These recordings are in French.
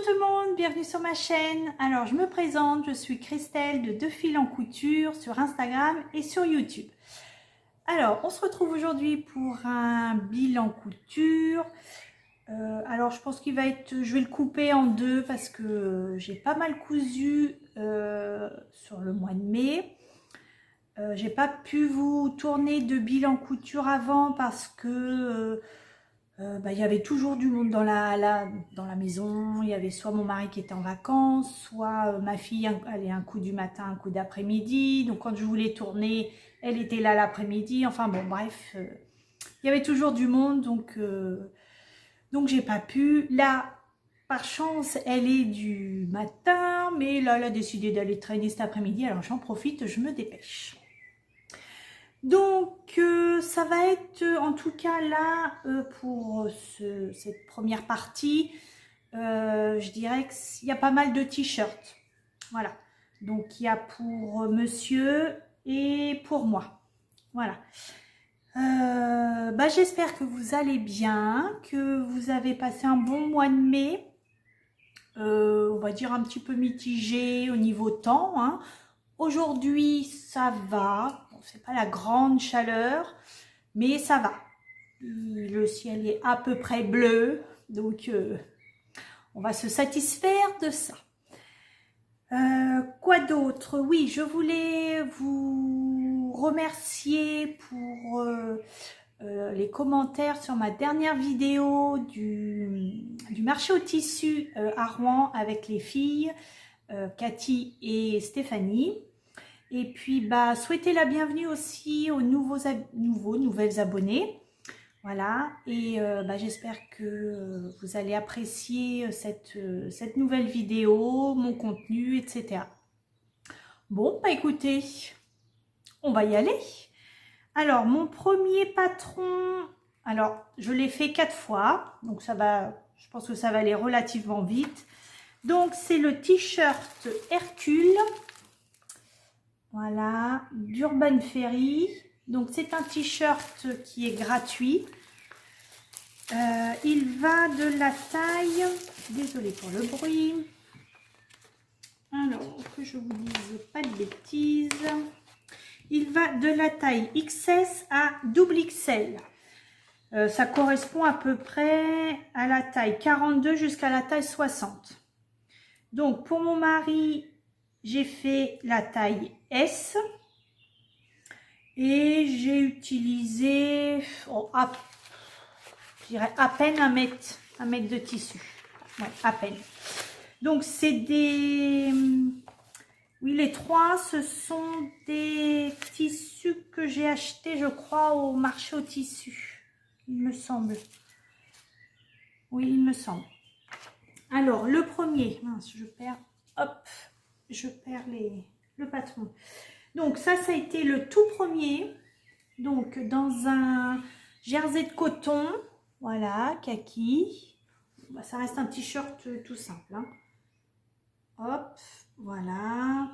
tout le monde, bienvenue sur ma chaîne. Alors je me présente, je suis Christelle de Deux Fils en Couture sur Instagram et sur YouTube. Alors on se retrouve aujourd'hui pour un bilan couture. Alors je pense qu'il va être, je vais le couper en deux parce que j'ai pas mal cousu sur le mois de mai. J'ai pas pu vous tourner de bilan couture avant parce que il y avait toujours du monde dans la maison. Il y avait soit mon mari qui était en vacances, soit ma fille allait un coup du matin, un coup d'après-midi. Donc quand je voulais tourner, elle était là l'après-midi. Enfin bon, bref, il y avait toujours du monde, donc j'ai pas pu. Là, par chance, elle est du matin, mais là, elle a décidé d'aller traîner cet après-midi. Alors j'en profite, je me dépêche. Donc ça va être en tout cas là pour cette première partie, je dirais qu'il y a pas mal de t-shirts. Voilà, donc il y a pour monsieur et pour moi. Voilà. J'espère que vous allez bien, que vous avez passé un bon mois de mai. On va dire un petit peu mitigé au niveau temps, hein. Aujourd'hui, ça va. Bon, c'est pas la grande chaleur, mais ça va. Le ciel est à peu près bleu, donc on va se satisfaire de ça. Quoi d'autre? Oui, je voulais vous remercier pour les commentaires sur ma dernière vidéo du marché au tissu à Rouen avec les filles. Cathy et Stéphanie, et puis souhaiter la bienvenue aussi aux nouvelles abonnés. Voilà, et j'espère que vous allez apprécier cette nouvelle vidéo, mon contenu, etc. Bon, écoutez, on va y aller. Alors, mon premier patron, alors je l'ai fait 4 fois, donc ça va, je pense que ça va aller relativement vite. Donc, c'est le t-shirt Hercule, voilà, d'Urban Ferry. Donc, c'est un t-shirt qui est gratuit. Il va de la taille, désolée pour le bruit, alors que je vous dise pas de bêtises, il va de la taille XS à double XL. Ça correspond à peu près à la taille 42 jusqu'à la taille 60. Donc, pour mon mari, j'ai fait la taille S et j'ai utilisé, je dirais à peine un mètre de tissu. Ouais, à peine. Donc, c'est des... Oui, les trois, ce sont des tissus que j'ai achetés, je crois, au marché au tissu. Il me semble. Oui, il me semble. Alors, le premier, mince, je perds le patron. Donc, ça a été le tout premier. Donc, dans un jersey de coton, voilà, kaki. Ça reste un t-shirt tout simple, hein. Hop, voilà.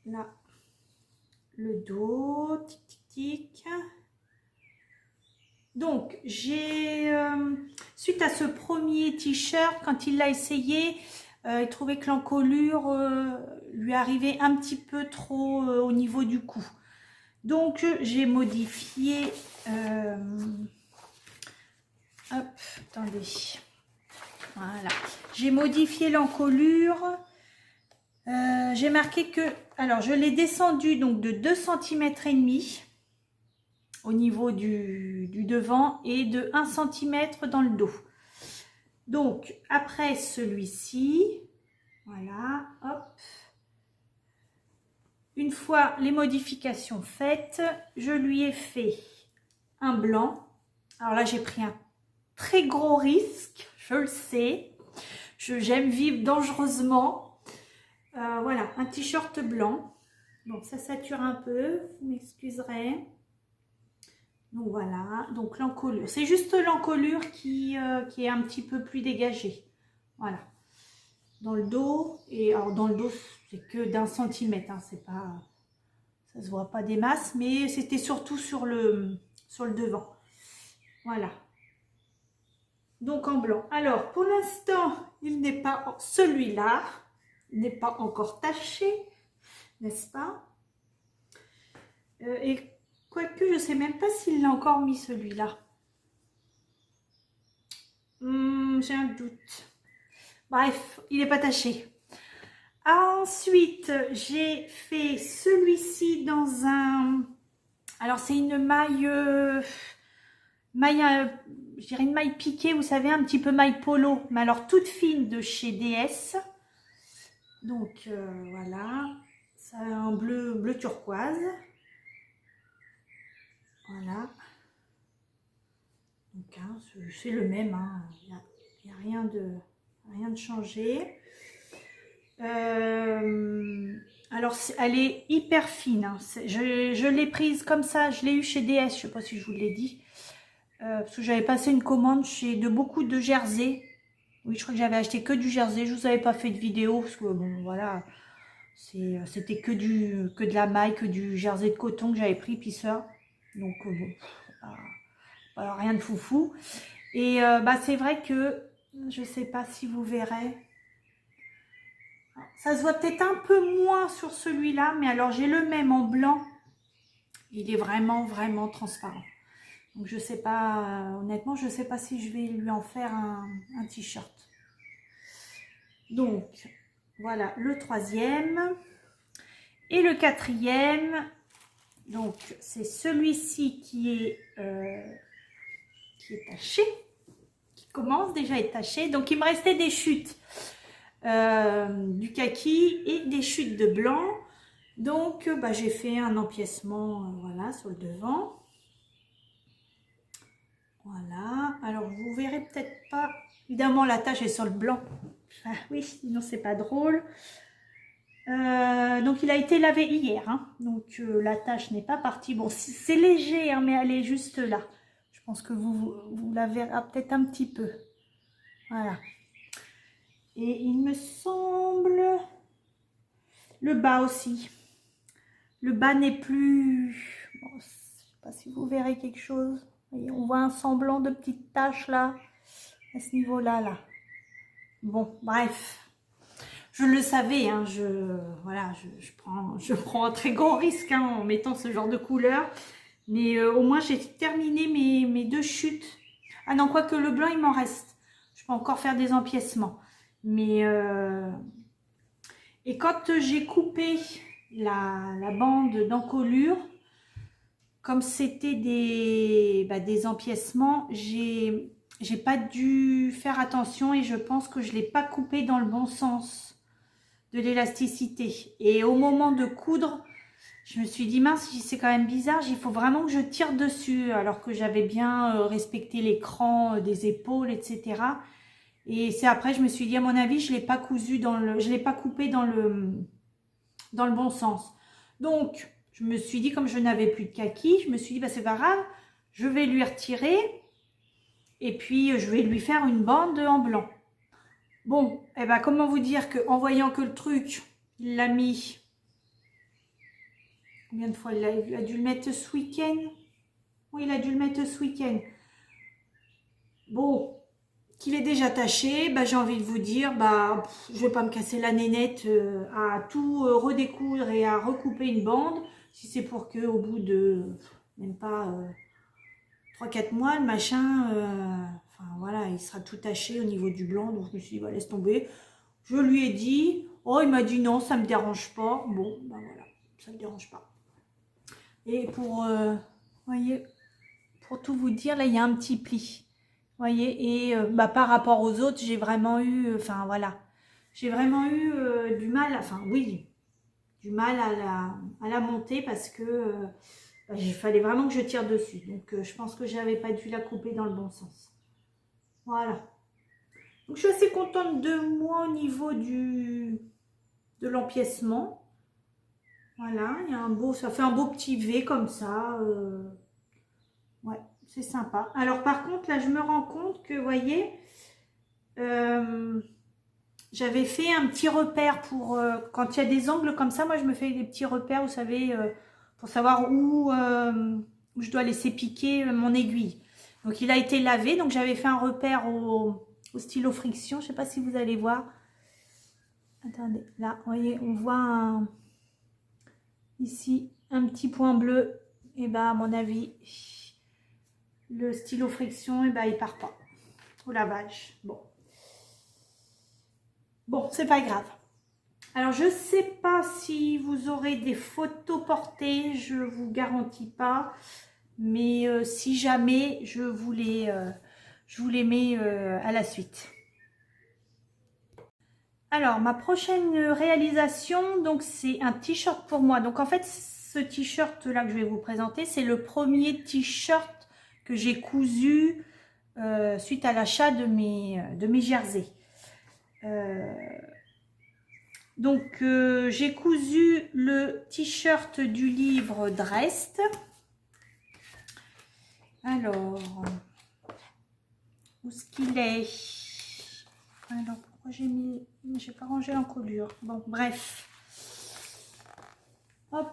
Là, le dos, tic, tic, tic. Donc, j'ai, suite à ce premier t-shirt, quand il l'a essayé, il trouvait que l'encolure lui arrivait un petit peu trop au niveau du cou. Donc, j'ai modifié, hop, attendez, voilà, j'ai modifié l'encolure. J'ai marqué que, alors je l'ai descendu donc de 2,5 cm au niveau du devant et de 1 cm dans le dos. Donc après celui-ci, voilà, hop, une fois les modifications faites, je lui ai fait un blanc. Alors là j'ai pris un très gros risque, je le sais, j'aime vivre dangereusement. Voilà, un t-shirt blanc. Donc ça sature un peu, vous m'excuserez. Donc voilà, donc l'encolure. C'est juste l'encolure qui est un petit peu plus dégagée. Voilà. Dans le dos, et alors dans le dos, c'est que d'1 centimètre, hein, c'est pas, ça se voit pas des masses, mais c'était surtout sur le devant. Voilà. donc en blanc. Alors, pour l'instant, il n'est pas, celui-là n'est pas encore taché, n'est-ce pas? Et quoique, je ne sais même pas s'il l'a encore mis celui-là. J'ai un doute. Bref, il n'est pas taché. Ensuite, j'ai fait celui-ci dans un... Alors, c'est une maille... je dirais une maille piquée, vous savez, un petit peu maille polo, mais alors toute fine de chez DS. Donc voilà, ça a un bleu turquoise. Voilà. Donc hein, c'est le même, hein. Il n'y a rien de changé. Alors elle est hyper fine, hein. Je l'ai prise comme ça, je l'ai eu chez DS, je ne sais pas si je vous l'ai dit. Parce que j'avais passé une commande de beaucoup de jersey. Oui, je crois que j'avais acheté que du jersey. Je vous avais pas fait de vidéo parce que bon, voilà, c'était que de la maille, que du jersey de coton que j'avais pris, pisseur. Donc bon, alors, rien de foufou. Et bah c'est vrai que je sais pas si vous verrez. Ça se voit peut-être un peu moins sur celui-là, mais alors j'ai le même en blanc. Il est vraiment transparent. Donc je sais pas, honnêtement, je sais pas si je vais lui en faire un t-shirt. Donc voilà le troisième. Et le quatrième, donc c'est celui-ci qui est taché, qui commence déjà à être taché. Donc il me restait des chutes du kaki et des chutes de blanc. Donc bah, j'ai fait un empiècement voilà, sur le devant. Voilà, alors vous verrez peut-être pas, évidemment la tache est sur le blanc, ah, oui, sinon c'est pas drôle. Donc il a été lavé hier, hein. Donc la tache n'est pas partie, bon c'est léger, hein, mais elle est juste là. Je pense que vous la verrez peut-être un petit peu, voilà. Et il me semble, le bas aussi, le bas n'est plus, bon, je sais pas si vous verrez quelque chose. On voit un semblant de petites taches là, à ce niveau-là, là. Bon, bref. Je le savais, hein, voilà, je prends un très grand risque hein, en mettant ce genre de couleur. Mais au moins, j'ai terminé mes deux chutes. Ah non, quoique le blanc, il m'en reste. Je peux encore faire des empiècements. Mais... Et quand j'ai coupé la bande d'encolure, comme c'était des empiècements, j'ai pas dû faire attention et je pense que je ne l'ai pas coupé dans le bon sens de l'élasticité. Et au moment de coudre, je me suis dit, mince, c'est quand même bizarre, il faut vraiment que je tire dessus, alors que j'avais bien respecté l'écran des épaules, etc. Et c'est après, je me suis dit, à mon avis, je ne l'ai pas cousu je l'ai pas coupé dans le bon sens. Donc, je me suis dit, comme je n'avais plus de kaki, je me suis dit, bah, c'est pas grave, je vais lui retirer et puis je vais lui faire une bande en blanc. Bon, et ben comment vous dire qu'en voyant que le truc, il l'a mis, combien de fois il a dû le mettre ce week-end? Oui, il a dû le mettre ce week-end. Bon, qu'il est déjà taché, bah, j'ai envie de vous dire, bah, je vais pas me casser la nénette à tout redécoudre et à recouper une bande. Si c'est pour que au bout de même pas 3-4 mois, le machin, enfin voilà, il sera tout taché au niveau du blanc. Donc je me suis dit, bah, laisse tomber. Je lui ai dit, oh il m'a dit non, ça me dérange pas. Bon, bah voilà, ça me dérange pas. Et pour, voyez, pour tout vous dire, là il y a un petit pli. Voyez, et bah, par rapport aux autres, j'ai vraiment eu, enfin voilà, j'ai vraiment eu du mal, enfin oui, du mal à la monter parce que bah, il fallait vraiment que je tire dessus. Donc je pense que j'avais pas dû la couper dans le bon sens. Voilà. Donc je suis assez contente de moi au niveau de l'empiècement. Voilà, il y a un beau, ça fait un beau petit V comme ça. Ouais, c'est sympa. Alors par contre, là, je me rends compte que, vous voyez, j'avais fait un petit repère pour, quand il y a des angles comme ça, moi je me fais des petits repères, vous savez, pour savoir où je dois laisser piquer mon aiguille. Donc il a été lavé, donc j'avais fait un repère au stylo friction, je ne sais pas si vous allez voir. Attendez, là, vous voyez, on voit ici un petit point bleu. Et ben à mon avis, le stylo friction, et ben il part pas au lavage. Bon, c'est pas grave. Alors je sais pas si vous aurez des photos portées, je vous garantis pas, mais si jamais, je vous les mets à la suite. Alors ma prochaine réalisation, donc c'est un t-shirt pour moi. Donc en fait ce t-shirt là que je vais vous présenter, c'est le premier t-shirt que j'ai cousu suite à l'achat de mes jerseys. Donc j'ai cousu le t-shirt du livre Dresde. Alors, où est-ce qu'il est? Alors pourquoi j'ai pas rangé l'encolure? Bon, bref. Hop.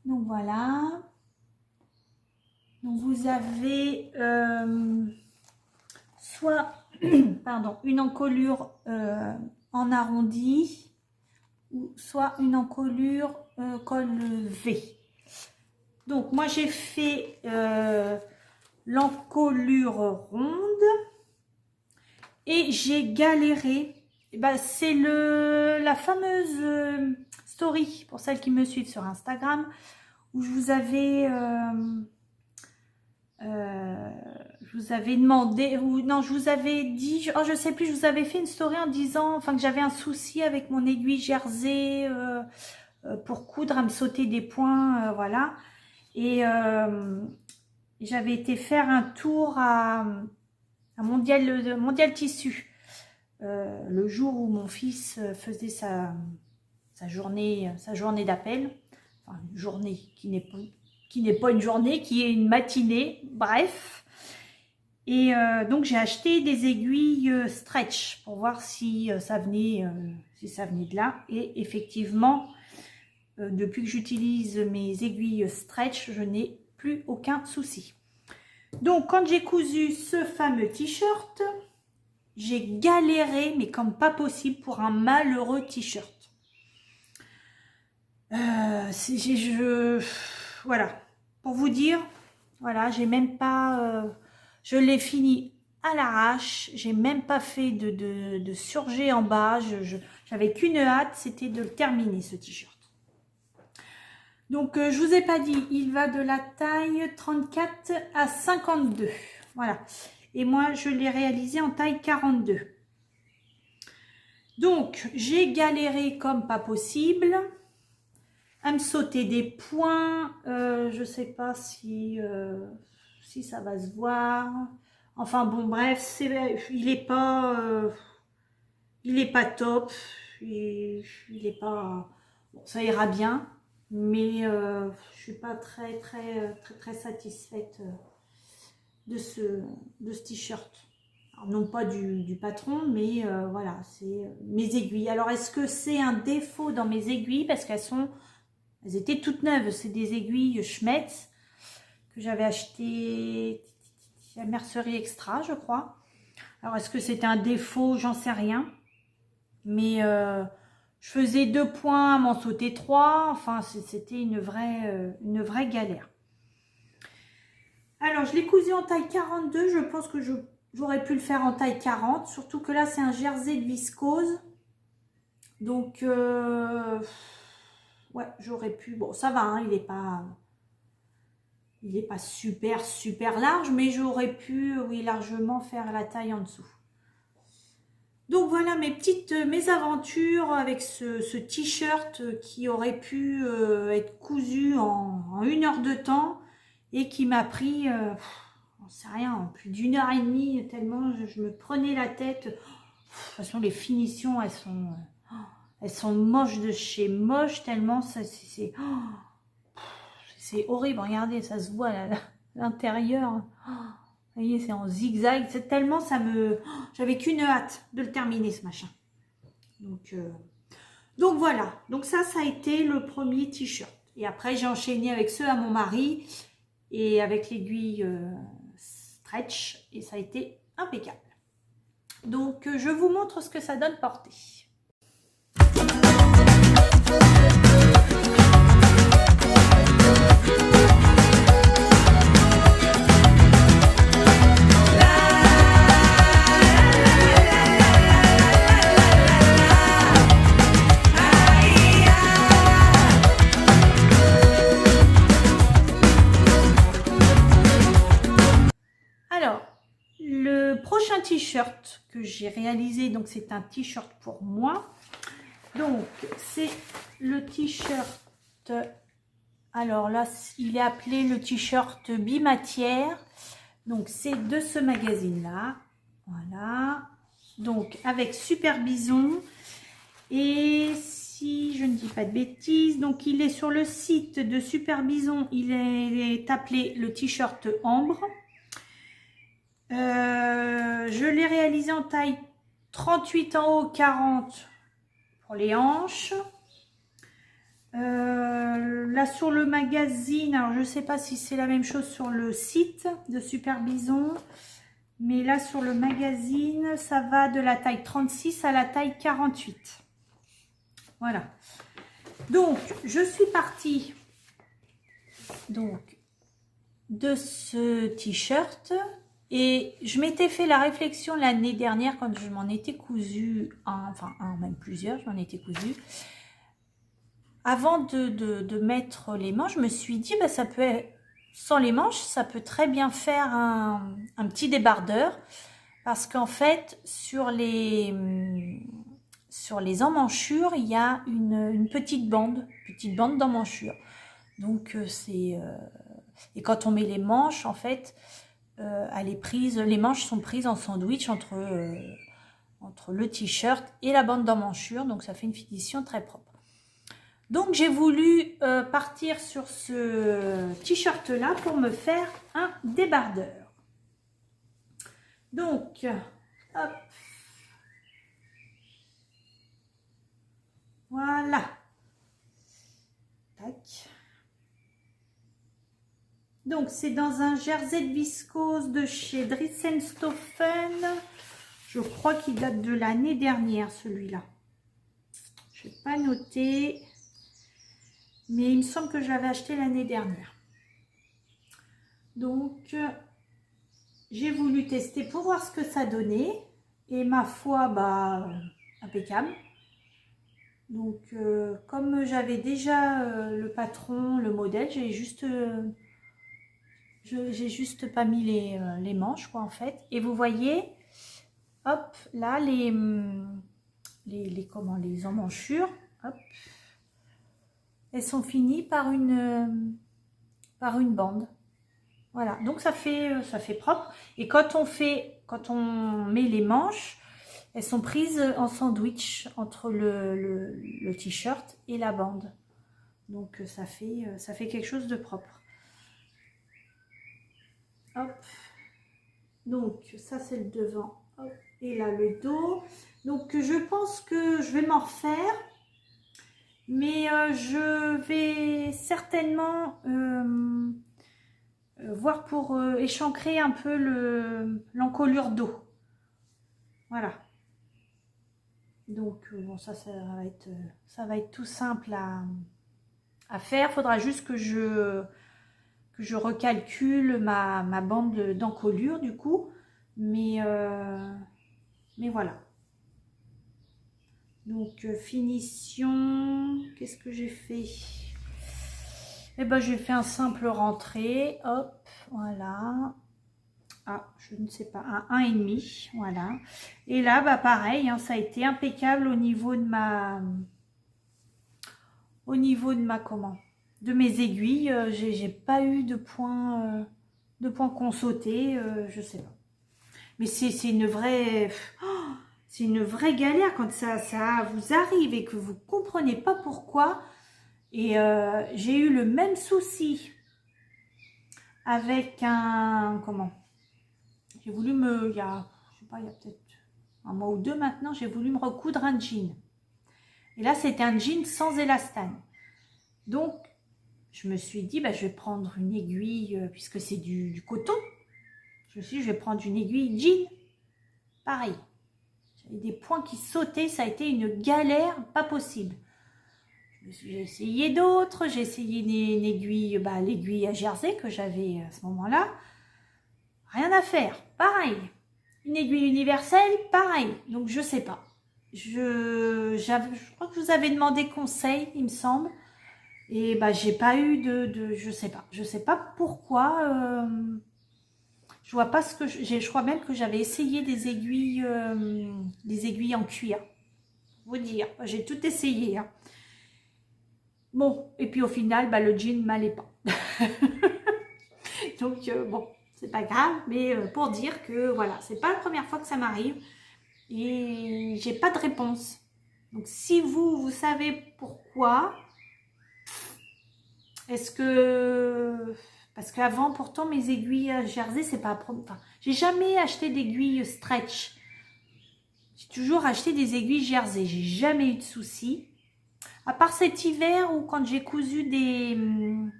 Donc voilà. Donc vous avez soit pardon, une encolure en arrondi ou soit une encolure col V. Donc moi j'ai fait l'encolure ronde et j'ai galéré. Ben, c'est la fameuse story pour celles qui me suivent sur Instagram où je vous avais demandé, ou non, je vous avais dit, oh, je sais plus, je vous avais fait une story en disant, enfin, que j'avais un souci avec mon aiguille jersey pour coudre, à me sauter des points, voilà. Et j'avais été faire un tour à Mondial Tissu le jour où mon fils faisait sa journée d'appel, enfin, une journée qui n'est pas une journée, qui est une matinée, bref. Et donc j'ai acheté des aiguilles stretch pour voir si ça venait de là. Et effectivement, depuis que j'utilise mes aiguilles stretch, je n'ai plus aucun souci. Donc quand j'ai cousu ce fameux t-shirt, j'ai galéré, mais comme pas possible, pour un malheureux t-shirt. Voilà, pour vous dire, voilà, j'ai même pas, je l'ai fini à l'arrache, j'ai même pas fait de surjet en bas, j'avais qu'une hâte, c'était de le terminer ce t-shirt. Donc je vous ai pas dit, il va de la taille 34 à 52, voilà, et moi je l'ai réalisé en taille 42. Donc j'ai galéré comme pas possible à me sauter des points, je sais pas si ça va se voir, enfin bon bref, il est pas top, il est pas, bon, ça ira bien, mais je suis pas très satisfaite de ce t-shirt. Non pas du patron, mais voilà, c'est mes aiguilles. Alors est-ce que c'est un défaut dans mes aiguilles parce qu'elles étaient toutes neuves, c'est des aiguilles Schmetz que j'avais achetées à Mercerie Extra, je crois. Alors, est-ce que c'était un défaut? J'en sais rien. Mais je faisais 2 points, m'en sauter 3. Enfin, c'était une vraie galère. Alors, je l'ai cousu en taille 42. Je pense que j'aurais pu le faire en taille 40. Surtout que là, c'est un jersey de viscose. Donc, ouais, j'aurais pu. Bon, ça va, hein, il n'est pas super large, mais j'aurais pu, oui, largement faire la taille en dessous. Donc voilà mes mésaventures avec ce t-shirt qui aurait pu être cousu en 1 heure de temps et qui m'a pris, on sait rien, plus d'1 heure et demie, tellement je me prenais la tête. De toute façon, les finitions, elles sont moches de chez moche, tellement c'est horrible. Regardez, ça se voit à l'intérieur. Vous voyez, c'est en zigzag. C'est tellement j'avais qu'une hâte de le terminer, ce machin. Donc voilà. Donc ça a été le premier t-shirt. Et après, j'ai enchaîné avec ceux à mon mari. et avec l'aiguille stretch, et ça a été impeccable. Donc je vous montre ce que ça donne porté. Prochain t-shirt que j'ai réalisé, donc c'est un t-shirt pour moi, donc c'est le t-shirt, alors là il est appelé le t-shirt bimatière, donc c'est de ce magazine là, voilà, donc avec Super Bison, et si je ne dis pas de bêtises, donc il est sur le site de Super Bison, il est appelé le t-shirt ambre. Je l'ai réalisé en taille 38 en haut, 40 pour les hanches. Là sur le magazine, alors je ne sais pas si c'est la même chose sur le site de Super Bison, mais là sur le magazine, ça va de la taille 36 à la taille 48. Voilà. Donc, je suis partie donc de ce t-shirt. Et je m'étais fait la réflexion l'année dernière quand je m'en étais cousu, même plusieurs, je m'en étais cousu. Avant de mettre les manches, je me suis dit, bah, ça peut être, sans les manches, ça peut très bien faire un petit débardeur. Parce qu'en fait, sur les emmanchures, il y a une petite bande d'emmanchure. Donc, et quand on met les manches, en fait, elle est prise, les manches sont prises en sandwich entre le t-shirt et la bande d'emmanchure, donc ça fait une finition très propre. Donc j'ai voulu partir sur ce t-shirt là pour me faire un débardeur. Donc hop, voilà, tac. Donc, c'est dans un jersey de viscose de chez Dressenstoffen. Je crois qu'il date de l'année dernière, celui-là. Je n'ai pas noté. Mais il me semble que je l'avais acheté l'année dernière. Donc, j'ai voulu tester pour voir ce que ça donnait. Et ma foi, bah, impeccable. Donc, comme j'avais déjà le patron, le modèle, j'ai juste pas mis les manches, quoi, en fait. Et vous voyez, hop, là, les emmanchures, hop, elles sont finies par une bande. Voilà, donc ça fait propre. Et quand on met les manches, elles sont prises en sandwich entre le t-shirt et la bande. Donc ça fait quelque chose de propre. Hop. Donc ça c'est le devant. Hop. Et là le dos. Donc je pense que je vais m'en refaire. Mais je vais certainement voir pour échancrer un peu l'encolure dos. Voilà. Donc bon, ça va être tout simple à faire. Il faudra juste que je recalcule ma bande d'encolure du coup. Mais voilà. Donc finition, qu'est-ce que j'ai fait? Eh ben j'ai fait un simple rentré, hop, voilà. Ah, je ne sais pas, un 1,5, voilà. Et là, bah pareil, hein, ça a été impeccable au niveau de de mes aiguilles. J'ai pas eu de points qu'on sautait, je sais pas. Mais c'est une vraie... C'est une vraie galère quand ça vous arrive et que vous ne comprenez pas pourquoi. Et j'ai eu le même souci avec j'ai voulu il y a peut-être un mois ou deux maintenant, j'ai voulu me recoudre un jean. Et là, c'était un jean sans élastane. Donc, je me suis dit, bah, je vais prendre une aiguille, puisque c'est du coton. Je me suis dit, je vais prendre une aiguille jean. Pareil. J'avais des points qui sautaient, ça a été une galère pas possible. J'ai essayé d'autres, j'ai essayé une aiguille, bah, l'aiguille à jersey que j'avais à ce moment-là. Rien à faire, pareil. Une aiguille universelle, pareil. Donc je sais pas. Je crois que je vous avais demandé conseil, il me semble. Et bah j'ai pas eu je sais pas. Je sais pas pourquoi. Je vois pas ce que je crois même que j'avais essayé des aiguilles en cuir. Vous dire, j'ai tout essayé. Hein. Bon, et puis au final, bah, le jean m'allait pas. Donc bon, c'est pas grave, mais pour dire que voilà, c'est pas la première fois que ça m'arrive et j'ai pas de réponse. Donc si vous savez pourquoi, est-ce que parce qu'avant pourtant mes aiguilles jersey, c'est pas, enfin, j'ai jamais acheté d'aiguilles stretch. J'ai toujours acheté des aiguilles jersey, j'ai jamais eu de soucis. À part cet hiver où quand j'ai cousu des, vous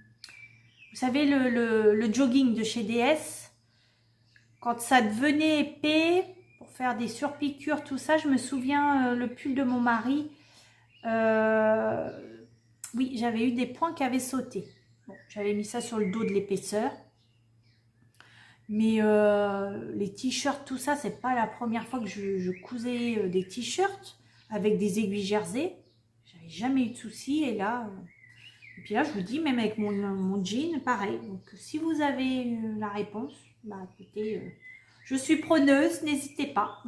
savez, le jogging de chez DS, quand ça devenait épais, pour faire des surpiqûres, tout ça, je me souviens, le pull de mon mari, oui, j'avais eu des points qui avaient sauté. Bon, j'avais mis ça sur le dos de l'épaisseur. Mais les t-shirts, tout ça, c'est pas la première fois que je cousais des t-shirts avec des aiguilles jersey. J'avais jamais eu de soucis et là... Et puis là, je vous dis, même avec mon jean, pareil. Donc, si vous avez la réponse, bah écoutez, je suis preneuse, n'hésitez pas.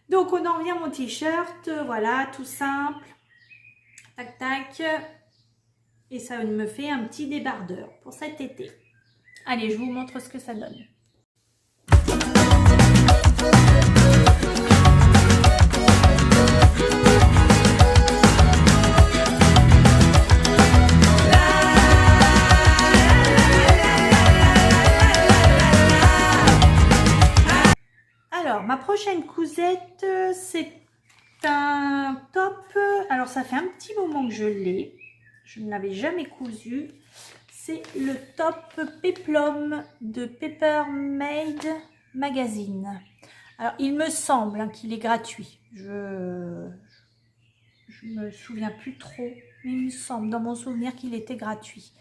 Donc, on en revient à mon t-shirt, voilà, tout simple. Tac, tac. Et ça me fait un petit débardeur pour cet été. Allez, je vous montre ce que ça donne. Alors, ma prochaine cousette, c'est un top. Alors, ça fait un petit moment que je l'ai. Je ne l'avais jamais cousu. C'est le top Peplum de Paper Made Magazine. Alors, il me semble qu'il est gratuit. Je me souviens plus trop. Mais il me semble, dans mon souvenir, qu'il était gratuit.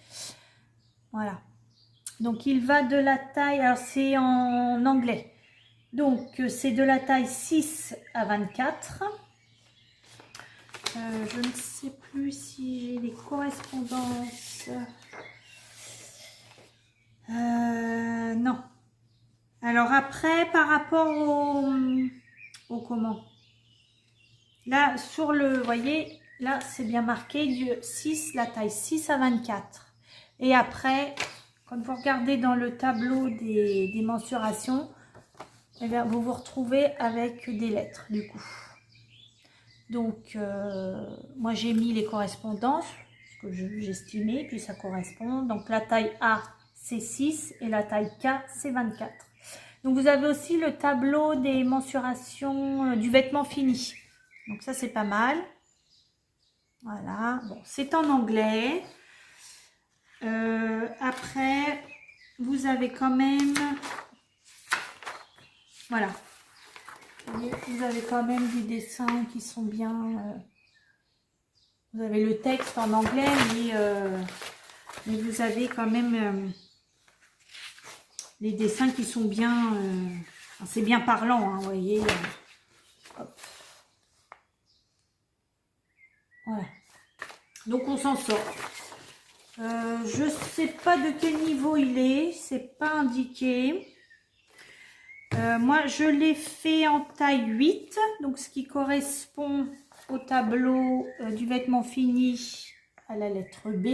Voilà. Donc, il va de la taille... Alors, c'est en anglais. Donc, c'est de la taille 6 à 24. Je ne sais plus si j'ai les correspondances. Non. Alors après, par rapport au comment? Là, sur le, vous voyez, là, c'est bien marqué du 6, la taille 6 à 24. Et après, quand vous regardez dans le tableau des mensurations, eh bien, vous vous retrouvez avec des lettres, du coup. Donc, moi, j'ai mis les correspondances, ce que j'estimais, puis ça correspond. Donc, la taille A, c'est 6 et la taille K, c'est 24. Donc, vous avez aussi le tableau des mensurations du vêtement fini. Donc, ça, c'est pas mal. Voilà. Bon, c'est en anglais. Après, vous avez quand même... Voilà. Vous avez quand même des dessins qui sont bien... vous avez le texte en anglais, mais vous avez quand même les dessins qui sont bien... c'est bien parlant, hein, vous voyez. Hop. Voilà. Donc, on s'en sort. Je ne sais pas de quel niveau il est. C'est pas indiqué. Moi, je l'ai fait en taille 8, donc ce qui correspond au tableau du vêtement fini à la lettre B.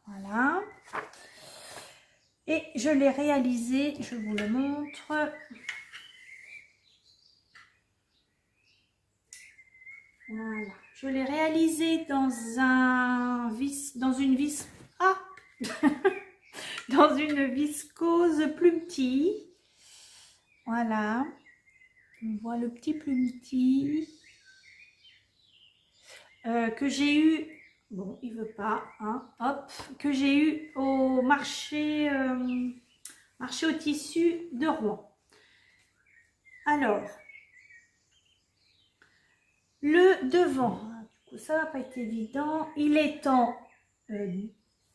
Voilà. Et je l'ai réalisé, je vous le montre. Voilà. Je l'ai réalisé dans une vis... Ah dans une viscose Plumety. Voilà, on voit le petit Plumety que j'ai eu Bon, il veut pas, hein, hop, que j'ai eu au marché, marché au tissu de Rouen. Alors, le devant, du coup ça va pas être évident, il est en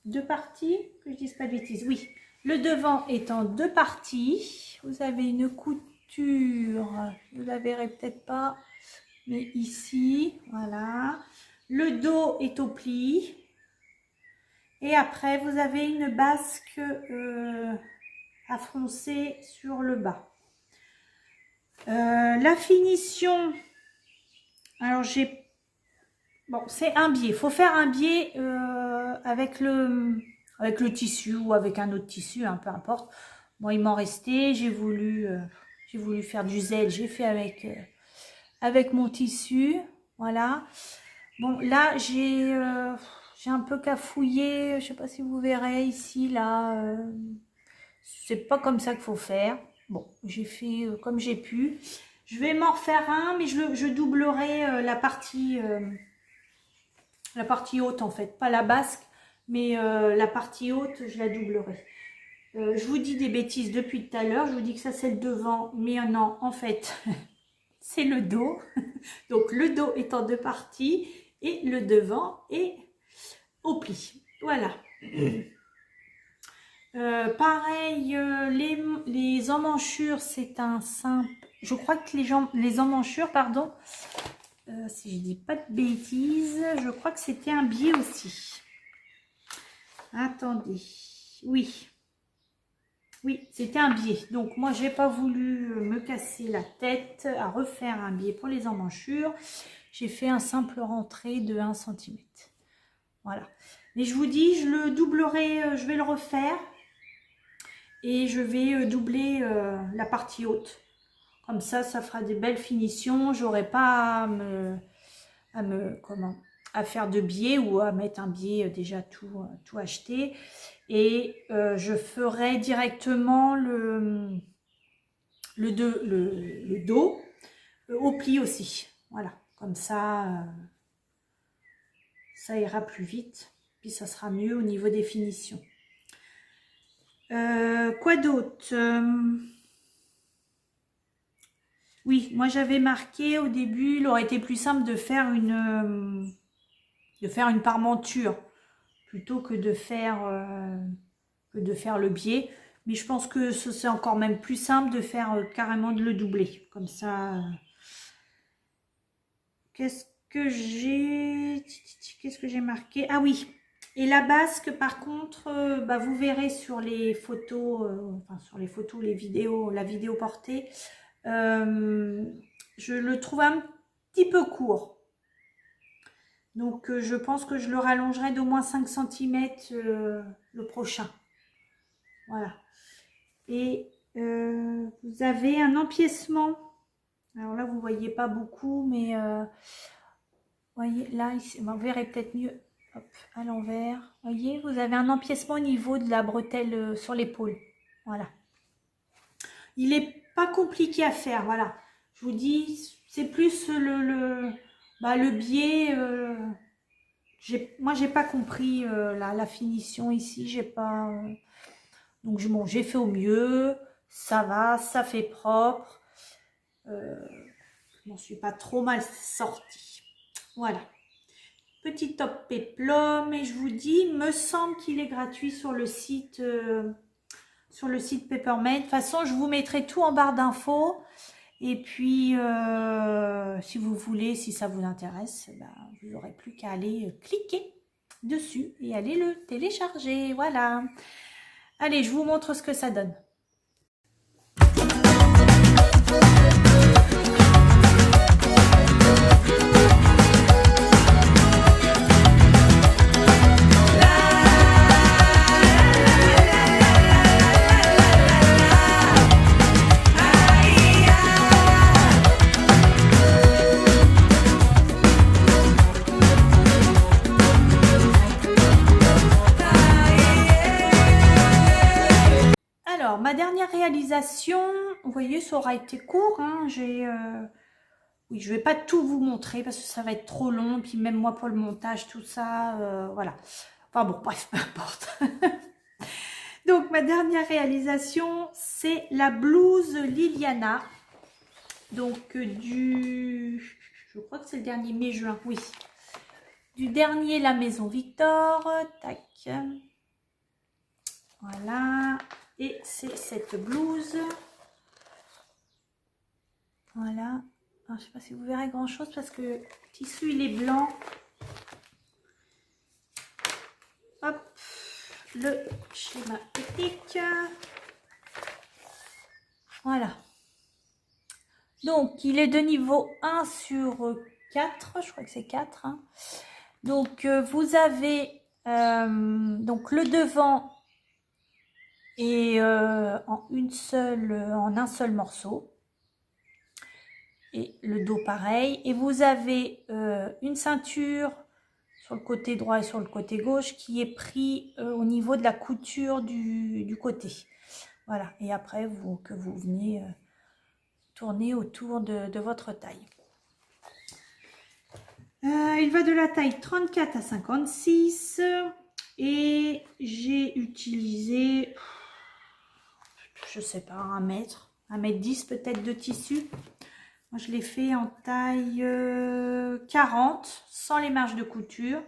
deux parties, que je dise pas de bêtises, oui. Le devant est en deux parties, vous avez une couture, vous la verrez peut-être pas, mais ici, voilà. Le dos est au pli. Et après, vous avez une basque à froncer sur le bas. La finition, alors j'ai... Bon, c'est un biais. Il faut faire un biais avec le tissu ou avec un autre tissu, hein, peu importe. Bon, il m'en restait. J'ai voulu faire du zèle. J'ai fait avec mon tissu. Voilà. Bon, là, j'ai un peu cafouillé. Je sais pas si vous verrez ici, là. C'est pas comme ça qu'il faut faire. Bon, j'ai fait comme j'ai pu. Je vais m'en refaire un, mais je doublerai la partie haute en fait. Pas la basque, mais la partie haute, je la doublerai. Je vous dis des bêtises depuis tout à l'heure. Je vous dis que ça, c'est le devant. Mais non, en fait, c'est le dos. Donc, le dos est en deux parties et le devant est au pli. Voilà. Pareil, les emmanchures, c'est un simple... Je crois que les emmanchures, pardon, si je dis pas de bêtises, je crois que c'était un biais aussi. Attendez, oui. Oui, c'était un biais. Donc, moi, j'ai pas voulu me casser la tête à refaire un biais pour les emmanchures. J'ai fait un simple rentré de 1 cm. Voilà. Mais je vous dis, je le doublerai, je vais le refaire. Et je vais doubler la partie haute. Comme ça, ça fera des belles finitions. J'aurai pas à faire de biais ou à mettre un biais déjà tout acheté. Et je ferai directement le dos au pli aussi. Voilà, comme ça, ça ira plus vite. Puis ça sera mieux au niveau des finitions. Quoi d'autre? Oui, moi j'avais marqué au début, il aurait été plus simple de faire une parmenture plutôt que de faire le biais. Mais je pense que c'est encore même plus simple de faire carrément de le doubler. Comme ça. Qu'est-ce que j'ai marqué? Ah oui. Et la basque, par contre, vous verrez sur les photos, les vidéos, la vidéo portée, je le trouve un petit peu court. Donc, je pense que je le rallongerai d'au moins 5 cm le prochain. Voilà. Et vous avez un empiècement. Alors là, vous ne voyez pas beaucoup, mais voyez, là, ici, vous verrez peut-être mieux. Hop, à l'envers. Voyez, vous avez un empiècement au niveau de la bretelle sur l'épaule. Voilà. Il n'est pas compliqué à faire, voilà. Je vous dis, c'est plus le biais. Moi, j'ai pas compris la finition ici. J'ai pas. Donc, bon, j'ai fait au mieux. Ça va, ça fait propre. Je m'en suis pas trop mal sortie. Voilà. Petit top péplum, et je vous dis, il me semble qu'il est gratuit sur le site Peppermade. De toute façon, je vous mettrai tout en barre d'infos. Et puis, si vous voulez, si ça vous intéresse, vous n'aurez plus qu'à aller cliquer dessus et aller le télécharger. Voilà. Allez, je vous montre ce que ça donne. Ma dernière réalisation, vous voyez, ça aura été court. Hein, oui, je vais pas tout vous montrer parce que ça va être trop long. Puis même moi pour le montage, tout ça, voilà. Enfin bon, bref, peu importe. Donc ma dernière réalisation, c'est la blouse Liliana. Donc je crois que c'est le dernier mai-juin, oui. Du dernier La Maison Victor, tac. Voilà. Et c'est cette blouse. Voilà. Alors, je ne sais pas si vous verrez grand chose parce que le tissu il est blanc. Hop, le schéma épique. Voilà. Donc, il est de niveau 1 sur 4. Je crois que c'est 4. Hein. Donc, vous avez donc le devant et en un seul morceau. Et le dos pareil. Et vous avez une ceinture sur le côté droit et sur le côté gauche qui est pris au niveau de la couture du côté. Voilà. Et après, que vous venez tourner autour de votre taille. Il va de la taille 34 à 56 et j'ai utilisé, je sais pas, 1 mètre 10 peut-être de tissu. Moi, je l'ai fait en taille 40 sans les marges de couture.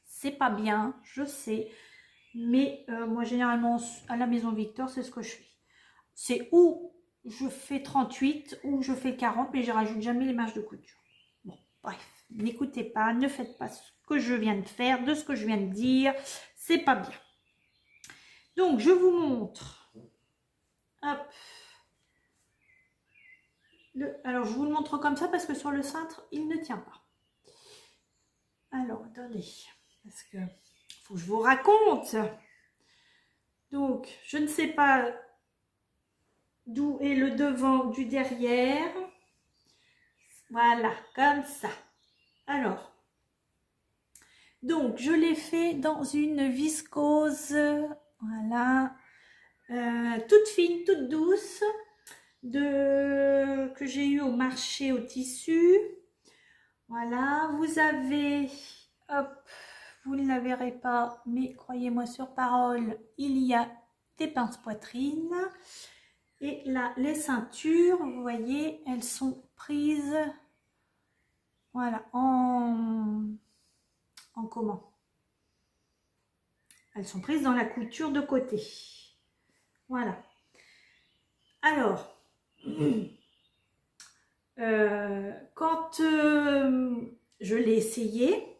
C'est pas bien, je sais, mais moi généralement à la Maison Victor, c'est ce que je fais. C'est où je fais 38 ou je fais 40, mais je rajoute jamais les marges de couture. Bon, bref, n'écoutez pas, ne faites pas ce que je viens de faire, de ce que je viens de dire, c'est pas bien. Donc, je vous montre. Hop. Alors, je vous le montre comme ça parce que sur le cintre, il ne tient pas. Alors, attendez, parce que faut que je vous raconte. Donc, je ne sais pas d'où est le devant du derrière. Voilà, comme ça. Alors, donc, je l'ai fait dans une viscose, voilà, toute fine, toute douce, que j'ai eu au marché au tissu. Voilà, vous avez, hop, vous ne la verrez pas, mais croyez-moi sur parole, il y a des pinces poitrine. Et là, les ceintures, vous voyez, elles sont prises, voilà, en comment? Elles sont prises dans la couture de côté. Voilà. Alors, quand je l'ai essayé,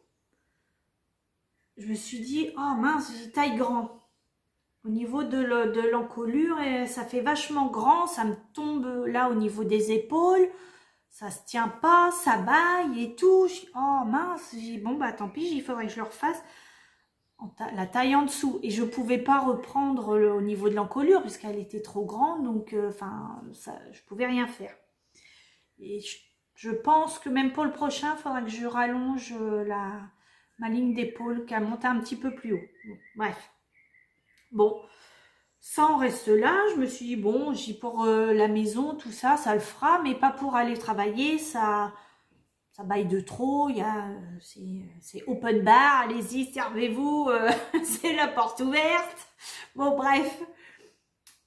je me suis dit, oh mince, j'ai taille grand. Au niveau de l'encolure, ça fait vachement grand, ça me tombe là au niveau des épaules, ça se tient pas, ça baille et tout. Oh mince, j'ai dit, bon bah tant pis, il faudrait que je le refasse la taille en dessous. Et je pouvais pas reprendre au niveau de l'encolure puisqu'elle était trop grande, donc enfin, je pouvais rien faire. Et je pense que même pour le prochain, il faudra que je rallonge ma ligne d'épaule, qu'elle monte un petit peu plus haut. Bon, bref. Bon, ça en reste là. Je me suis dit, bon, pour la maison, tout ça, ça le fera, mais pas pour aller travailler. Ça baille de trop. C'est open bar, allez-y, servez-vous, c'est la porte ouverte. Bon, bref.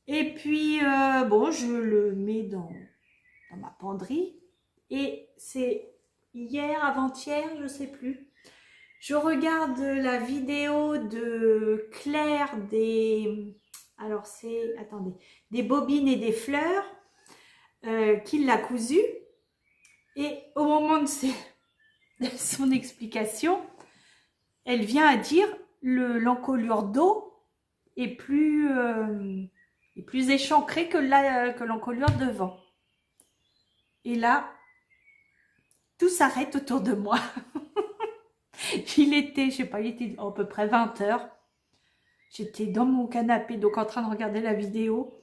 Et puis, bon, je le mets dans ma penderie. Et c'est hier, avant-hier, je ne sais plus. Je regarde la vidéo de Claire alors c'est, attendez, des bobines et des fleurs qu'il l'a cousu. Et au moment de son explication, elle vient à dire l'encolure dos est plus échancrée que l'encolure devant. Et là, tout s'arrête autour de moi. Il était, je sais pas, il était à peu près 20 h. J'étais dans mon canapé, donc en train de regarder la vidéo,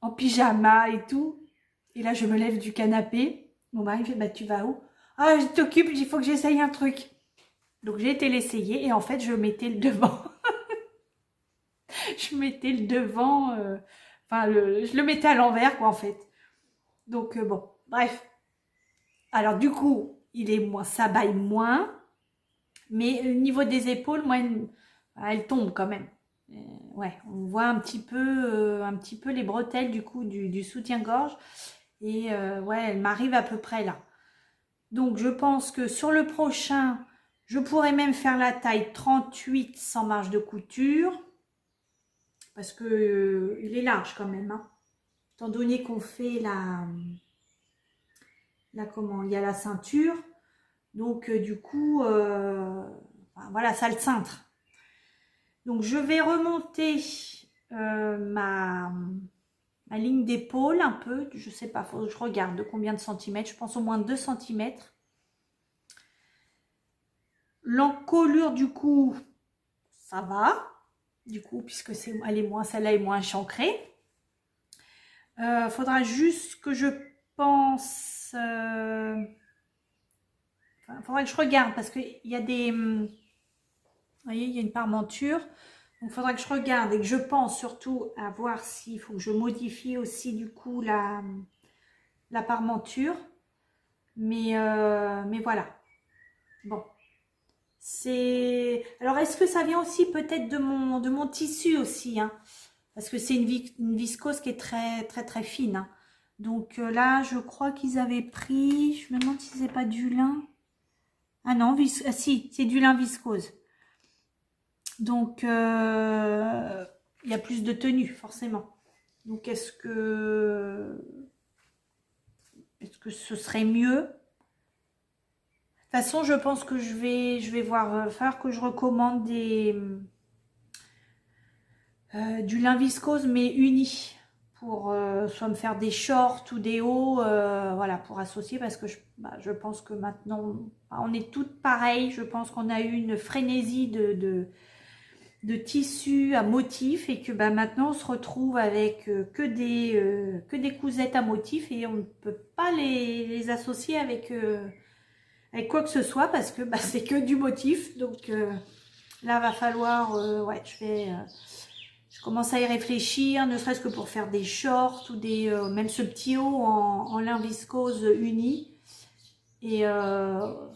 en pyjama et tout. Et là, je me lève du canapé. Mon mari fait, bah tu vas où? Ah, je t'occupe, il faut que j'essaye un truc. Donc j'ai été l'essayer et en fait, je mettais le devant. Je mettais le devant, enfin, je le mettais à l'envers, quoi, en fait. Donc bon, bref. Alors du coup, ça baille moins. Mais au niveau des épaules, moi, elle tombe quand même. Ouais, on voit un petit peu les bretelles du coup du soutien-gorge. Et ouais, elle m'arrive à peu près là. Donc je pense que sur le prochain, je pourrais même faire la taille 38 sans marge de couture. Parce que il est large quand même. Hein. Étant donné qu'on fait comment, il y a la ceinture. Donc du coup, voilà, ça le cintre. Donc je vais remonter ma ligne d'épaule un peu. Je sais pas, faut que je regarde de combien de centimètres. Je pense au moins 2 centimètres. L'encolure du cou, ça va. Du coup, puisque celle-là est moins chancrée. Faudra juste que je pense... faudra que je regarde parce qu'il y a des... Vous voyez, il y a une parmenture. Donc, il faudra que je regarde et que je pense surtout à voir s'il faut que je modifie aussi du coup la parmenture. Mais voilà. Bon. Alors, est-ce que ça vient aussi peut-être de mon tissu aussi, hein, parce que c'est une viscose qui est très, très, très fine. Hein. Donc là, je crois qu'ils avaient pris... Je me demande si c'est pas du lin. Ah non, si, c'est du lin viscose. Donc, il y a plus de tenue, forcément. Donc, est-ce que ce serait mieux? De toute façon, je pense que je vais voir, faire que je recommande du lin viscose, mais uni. Pour soit me faire des shorts ou des hauts, voilà, pour associer, parce que je pense que maintenant, on est toutes pareilles. Je pense qu'on a eu une frénésie de tissus à motifs et que maintenant on se retrouve avec que des cousettes à motifs et on ne peut pas les associer avec quoi que ce soit parce que c'est que du motif. Donc là va falloir, ouais, je commence à y réfléchir, ne serait-ce que pour faire des shorts ou même ce petit haut en lin viscose uni. Et vous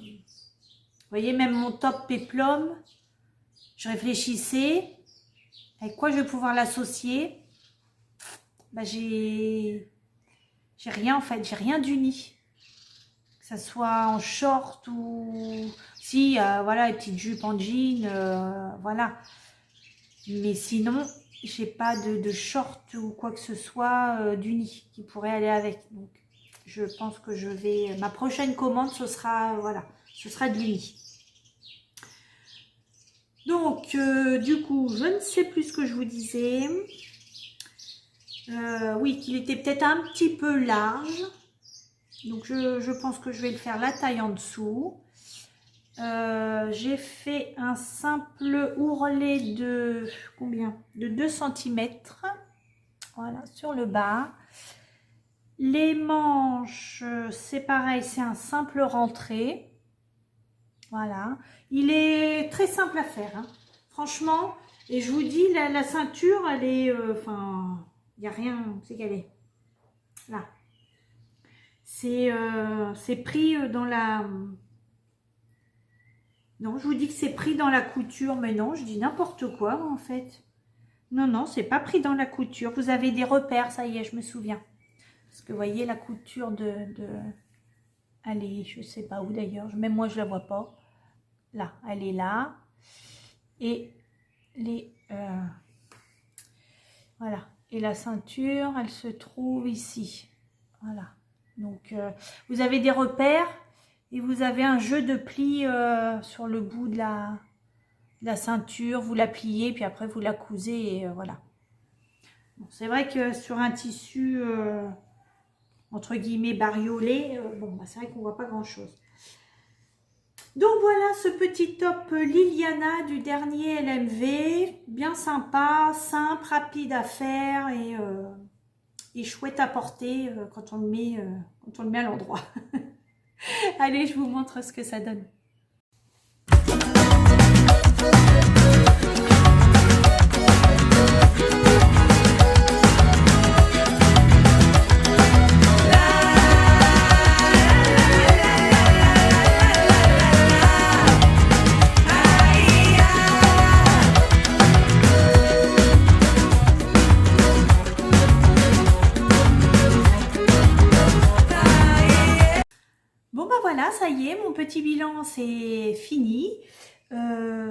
voyez, même mon top péplum, je réfléchissais avec quoi je vais pouvoir l'associer. J'ai rien en fait, j'ai rien d'uni. Que ça soit en short ou si voilà, une petite jupe en jean, voilà. Mais sinon, j'ai pas de short ou quoi que ce soit d'uni qui pourrait aller avec. Donc je pense que ma prochaine commande, ce sera voilà, ce sera de l'uni. Donc, du coup, je ne sais plus ce que je vous disais. Oui, qu'il était peut-être un petit peu large. Donc, je pense que je vais le faire la taille en dessous. J'ai fait un simple ourlet de combien? De 2 cm. Voilà, sur le bas. Les manches, c'est pareil, c'est un simple rentré. Voilà, il est très simple à faire, hein. Franchement, et je vous dis, la ceinture, elle est, enfin, il n'y a rien, c'est qu'elle est là. C'est pris dans la... Non, je vous dis que c'est pris dans la couture, mais non, je dis n'importe quoi, en fait. Non, non, c'est pas pris dans la couture. Vous avez des repères, ça y est, je me souviens. Parce que vous voyez, la couture elle est, je sais pas où d'ailleurs, même moi, je la vois pas. Là, elle est là. Et voilà. Et la ceinture, elle se trouve ici. Voilà. Donc, vous avez des repères et vous avez un jeu de plis sur le bout de la ceinture. Vous la pliez, puis après, vous la cousez et voilà. Bon, c'est vrai que sur un tissu, entre guillemets, bariolé, bon, c'est vrai qu'on voit pas grand-chose. Donc voilà ce petit top Liliana du dernier LMV, bien sympa, simple, rapide à faire et chouette à porter quand on le met à l'endroit. Allez, je vous montre ce que ça donne. voilà, ça y est, mon petit bilan c'est fini.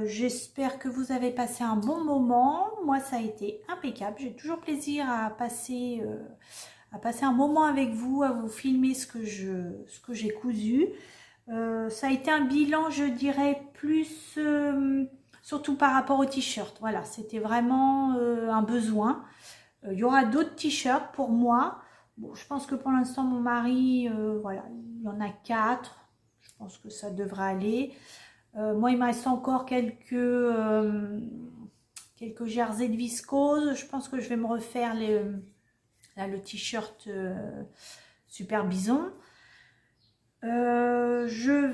J'espère que vous avez passé un bon moment. Moi, ça a été impeccable. J'ai toujours plaisir à passer un moment avec vous, à vous filmer ce que j'ai cousu. Ça a été un bilan, je dirais, plus surtout par rapport au t-shirt. Voilà, c'était vraiment un besoin. Il y aura d'autres t-shirts pour moi. Bon, je pense que pour l'instant, mon mari, voilà, il y en a 4. Je pense que ça devrait aller. Moi, il me reste encore quelques jerseys de viscose. Je pense que je vais me refaire le t-shirt Super Bison. Je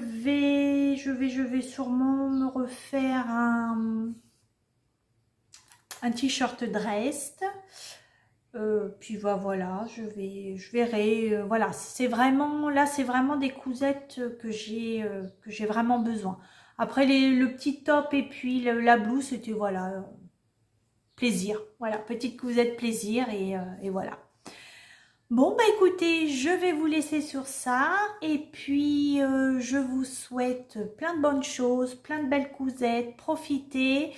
vais sûrement me refaire un t-shirt Dresde. Puis voilà, je verrai. Voilà, c'est vraiment des cousettes que j'ai vraiment besoin. Après le petit top et puis la blouse, c'était voilà plaisir. Voilà, petite cousette plaisir et voilà. Bon bah écoutez, je vais vous laisser sur ça et puis je vous souhaite plein de bonnes choses, plein de belles cousettes, profitez.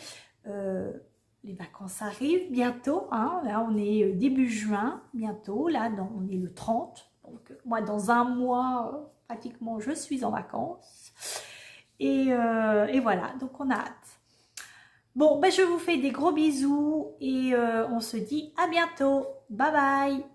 Les vacances arrivent bientôt, hein. Là on est début juin, bientôt, là on est le 30, donc moi dans un mois pratiquement je suis en vacances et voilà, donc on a hâte. Bon, ben je vous fais des gros bisous et on se dit à bientôt, bye bye.